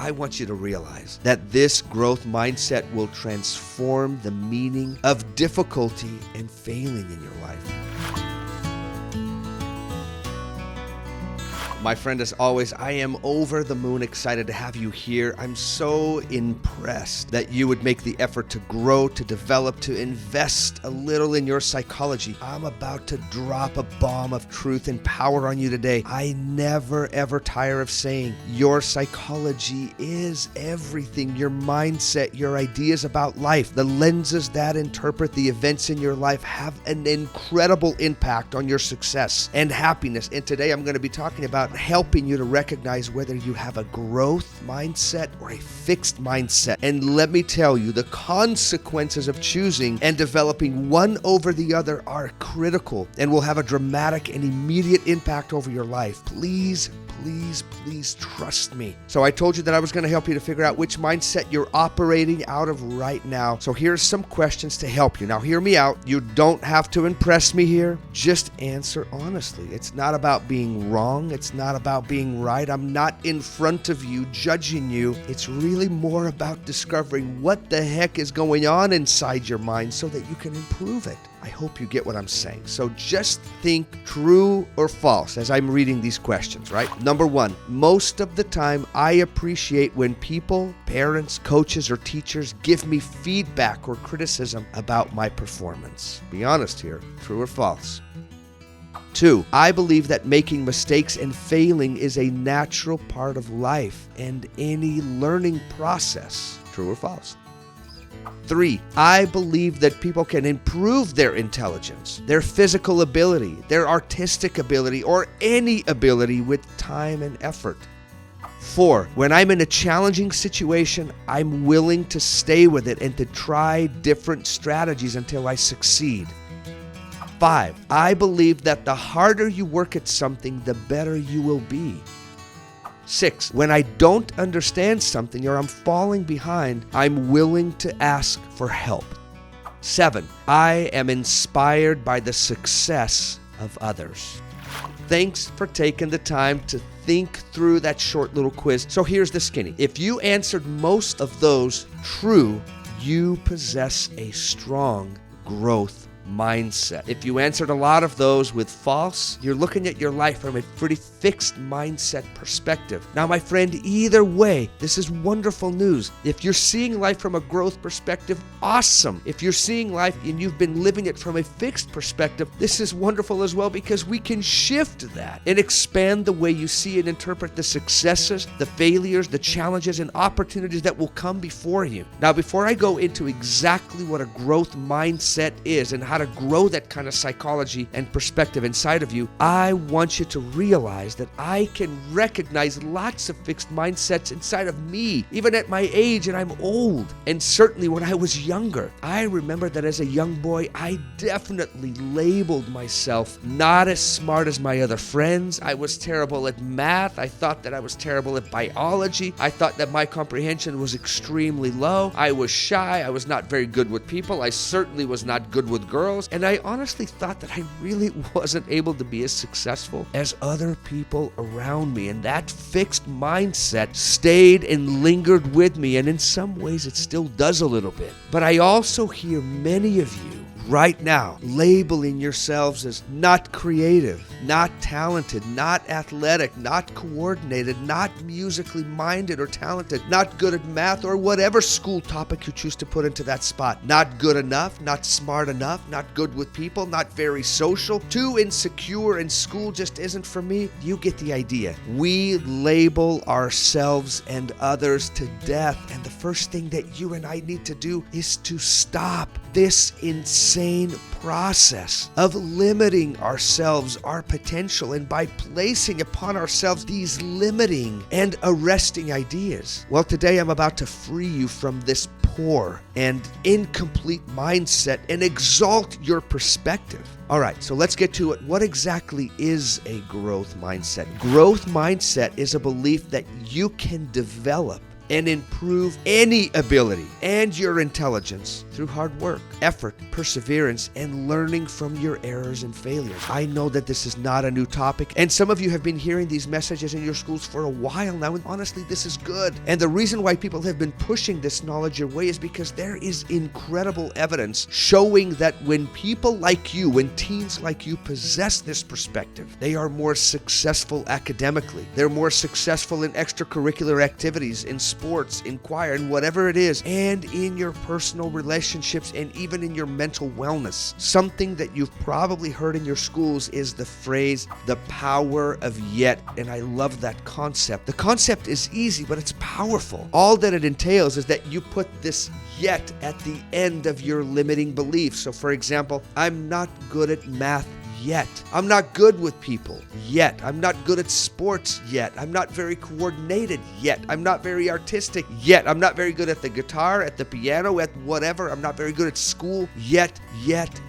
I want you to realize that this growth mindset will transform the meaning of difficulty and failing in your life. My friend, as always, I am over the moon excited to have you here. I'm so impressed that you would make the effort to grow, to develop, to invest a little in your psychology. I'm about to drop a bomb of truth and power on you today. I never, ever tire of saying your psychology is everything. Your mindset, your ideas about life, the lenses that interpret the events in your life have an incredible impact on your success and happiness. And today I'm going to be talking about helping you to recognize whether you have a growth mindset or a fixed mindset. And let me tell you, the consequences of choosing and developing one over the other are critical and will have a dramatic and immediate impact over your life. Please trust me. So I told you that I was going to help you to figure out which mindset you're operating out of right now. So here's some questions to help you. Now hear me out. You don't have to impress me here. Just answer honestly. It's not about being wrong. It's not about being right. I'm not in front of you judging you. It's really more about discovering what the heck is going on inside your mind so that you can improve it. I hope you get what I'm saying. So just think true or false as I'm reading these questions, right? Number one, most of the time I appreciate when people, parents, coaches, or teachers give me feedback or criticism about my performance. Be honest here, true or false? 2, I believe that making mistakes and failing is a natural part of life and any learning process. True or false? 3, I believe that people can improve their intelligence, their physical ability, their artistic ability, or any ability with time and effort. 4, when I'm in a challenging situation, I'm willing to stay with it and to try different strategies until I succeed. 5, I believe that the harder you work at something, the better you will be. 6, when I don't understand something or I'm falling behind, I'm willing to ask for help. 7, I am inspired by the success of others. Thanks for taking the time to think through that short little quiz. So here's the skinny. If you answered most of those true, you possess a strong growth mindset. If you answered a lot of those with false, you're looking at your life from a pretty fixed mindset perspective. Now, my friend, either way, this is wonderful news. If you're seeing life from a growth perspective, awesome. If you're seeing life and you've been living it from a fixed perspective, this is wonderful as well because we can shift that and expand the way you see and interpret the successes, the failures, the challenges, and opportunities that will come before you. Now, before I go into exactly what a growth mindset is and how to grow that kind of psychology and perspective inside of you, I want you to realize that I can recognize lots of fixed mindsets inside of me, even at my age, and I'm old. And certainly when I was younger, I remember that as a young boy, I definitely labeled myself not as smart as my other friends. I was terrible at math. I thought that I was terrible at biology. I thought that my comprehension was extremely low. I was shy. I was not very good with people. I certainly was not good with girls. And I honestly thought that I really wasn't able to be as successful as other people around me. And that fixed mindset stayed and lingered with me. And in some ways, it still does a little bit. But I also hear many of you right now labeling yourselves as not creative, not talented, not athletic, not coordinated, not musically minded or talented, not good at math or whatever school topic you choose to put into that spot, not good enough, not smart enough, not good with people, not very social, too insecure, and school just isn't for me. You get the idea. We label ourselves and others to death, and the first thing that you and I need to do is to stop this insane process of limiting ourselves, our potential, and by placing upon ourselves these limiting and arresting ideas. Well, today I'm about to free you from this poor and incomplete mindset and exalt your perspective. All right, so let's get to it. What exactly is a growth mindset? Growth mindset is a belief that you can develop and improve any ability and your intelligence through hard work, effort, perseverance, and learning from your errors and failures. I know that this is not a new topic, and some of you have been hearing these messages in your schools for a while now, and honestly, this is good. And the reason why people have been pushing this knowledge your way is because there is incredible evidence showing that when people like you, when teens like you possess this perspective, they are more successful academically. They're more successful in extracurricular activities, in sports, in choir, and whatever it is, and in your personal relationships, and even in your mental wellness. Something that you've probably heard in your schools is the phrase, the power of yet, and I love that concept. The concept is easy, but it's powerful. All that it entails is that you put this yet at the end of your limiting beliefs. So for example, I'm not good at math yet. I'm not good with people yet. I'm not good at sports yet. I'm not very coordinated yet. I'm not very artistic yet. I'm not very good at the guitar, at the piano, at whatever. I'm not very good at school yet.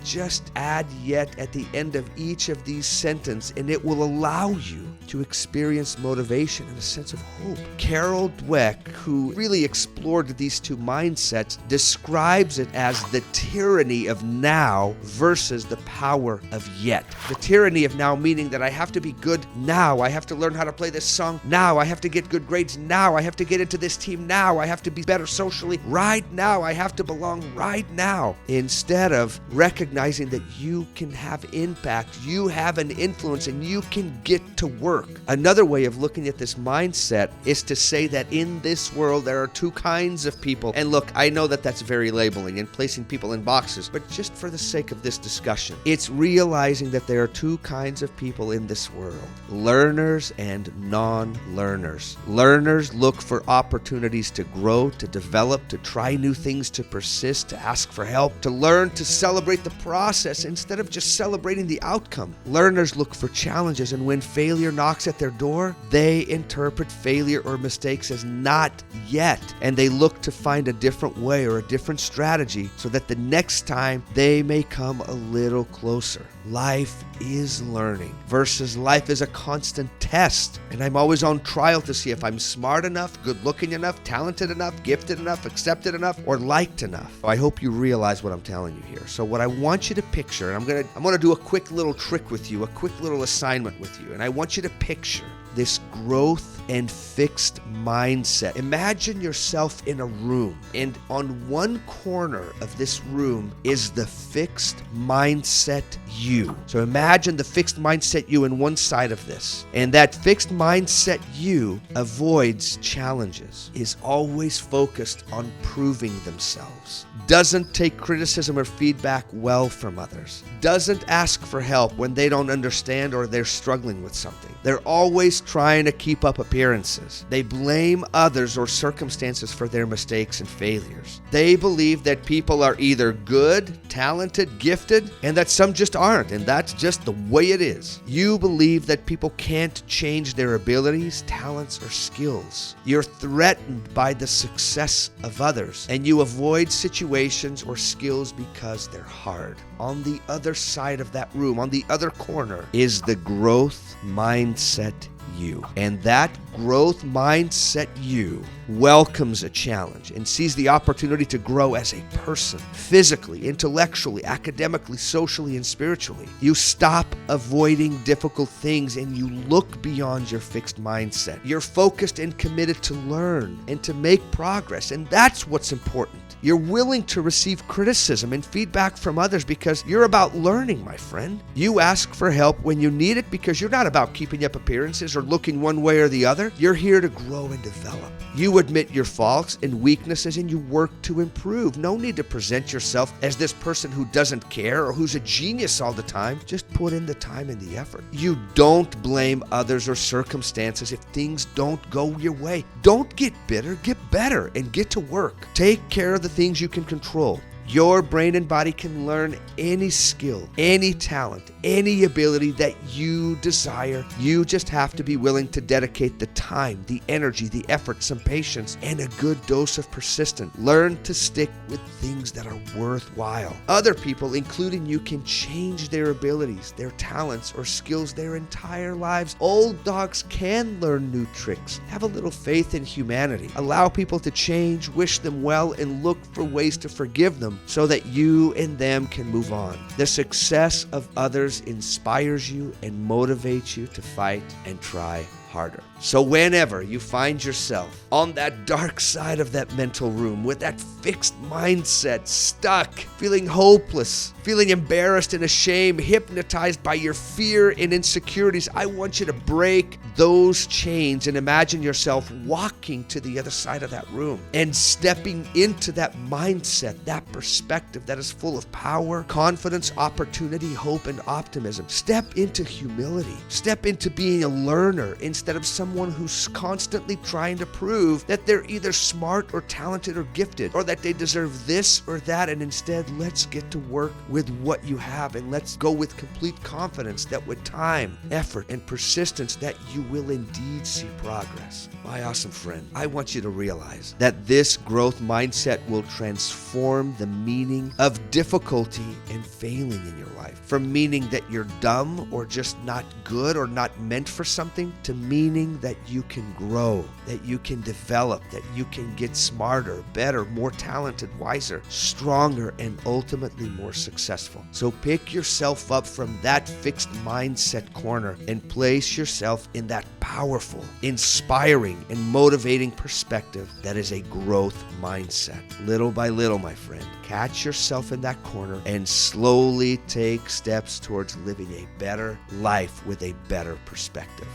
Just add yet at the end of each of these sentences, and it will allow you to experience motivation and a sense of hope. Carol Dweck, who really explored these two mindsets, describes it as the tyranny of now versus the power of yet. The tyranny of now meaning that I have to be good now. I have to learn how to play this song now. I have to get good grades now. I have to get into this team now. I have to be better socially right now. I have to belong right now. Instead of recognizing that you can have impact, you have an influence, and you can get to work. Another way of looking at this mindset is to say that in this world there are two kinds of people. And look, I know that that's very labeling and placing people in boxes, but just for the sake of this discussion, it's realizing that there are two kinds of people in this world: learners and non-learners. Learners look for opportunities to grow, to develop, to try new things, to persist, to ask for help, to learn, to celebrate the process instead of just celebrating the outcome. Learners look for challenges, and when failure knocks at their door, they interpret failure or mistakes as not yet, and they look to find a different way or a different strategy so that the next time they may come a little closer. Life is learning versus life is a constant test, and I'm always on trial to see if I'm smart enough, good looking enough, talented enough, gifted enough, accepted enough, or liked enough. I hope you realize what I'm telling you here. So what I want you to picture, and I'm gonna do a quick little trick with you, a quick little assignment with you, and I want you to picture this growth and fixed mindset. Imagine yourself in a room, and on one corner of this room is the fixed mindset you. So imagine the fixed mindset you in one side of this, and that fixed mindset you avoids challenges, is always focused on proving themselves, doesn't take criticism or feedback well from others, doesn't ask for help when they don't understand or they're struggling with something. They're always trying to keep up appearances. They blame others or circumstances for their mistakes and failures. They believe that people are either good, talented, gifted, and that some just aren't, and that's just the way it is. You believe that people can't change their abilities, talents, or skills. You're threatened by the success of others, and you avoid situations or skills because they're hard. On the other side of that room, on the other corner, is the growth mindset you. And that growth mindset you welcomes a challenge and sees the opportunity to grow as a person, physically, intellectually, academically, socially, and spiritually. You stop avoiding difficult things and you look beyond your fixed mindset. You're focused and committed to learn and to make progress, and that's what's important. You're willing to receive criticism and feedback from others because you're about learning, my friend. You ask for help when you need it because you're not about keeping up appearances or looking one way or the other. You're here to grow and develop. You admit your faults and weaknesses and you work to improve. No need to present yourself as this person who doesn't care or who's a genius all the time. Just put in the time and the effort. You don't blame others or circumstances if things don't go your way. Don't get bitter, get better and get to work. Take care of the things you can control. Your brain and body can learn any skill, any talent, any ability that you desire. You just have to be willing to dedicate the time, the energy, the effort, some patience, and a good dose of persistence. Learn to stick with things that are worthwhile. Other people, including you, can change their abilities, their talents, or skills their entire lives. Old dogs can learn new tricks. Have a little faith in humanity. Allow people to change, wish them well, and look for ways to forgive them so that you and them can move on. The success of others inspires you and motivates you to fight and try harder. So whenever you find yourself on that dark side of that mental room with that fixed mindset, stuck, feeling hopeless, feeling embarrassed and ashamed, hypnotized by your fear and insecurities, I want you to break those chains and imagine yourself walking to the other side of that room and stepping into that mindset, that perspective that is full of power, confidence, opportunity, hope, and optimism. Step into humility. Step into being a learner instead of someone who's constantly trying to prove that they're either smart or talented or gifted, or that they deserve this or that, and instead let's get to work with what you have, and let's go with complete confidence that with time, effort, and persistence that you will indeed see progress. My awesome friend, I want you to realize that this growth mindset will transform the meaning of difficulty and failing in your life, from meaning that you're dumb or just not good or not meant for something, to meaning that you can grow, that you can develop, that you can get smarter, better, more talented, wiser, stronger, and ultimately more successful. So pick yourself up from that fixed mindset corner and place yourself in that powerful, inspiring, and motivating perspective that is a growth mindset. Little by little, my friend, catch yourself in that corner and slowly take steps towards living a better life with a better perspective.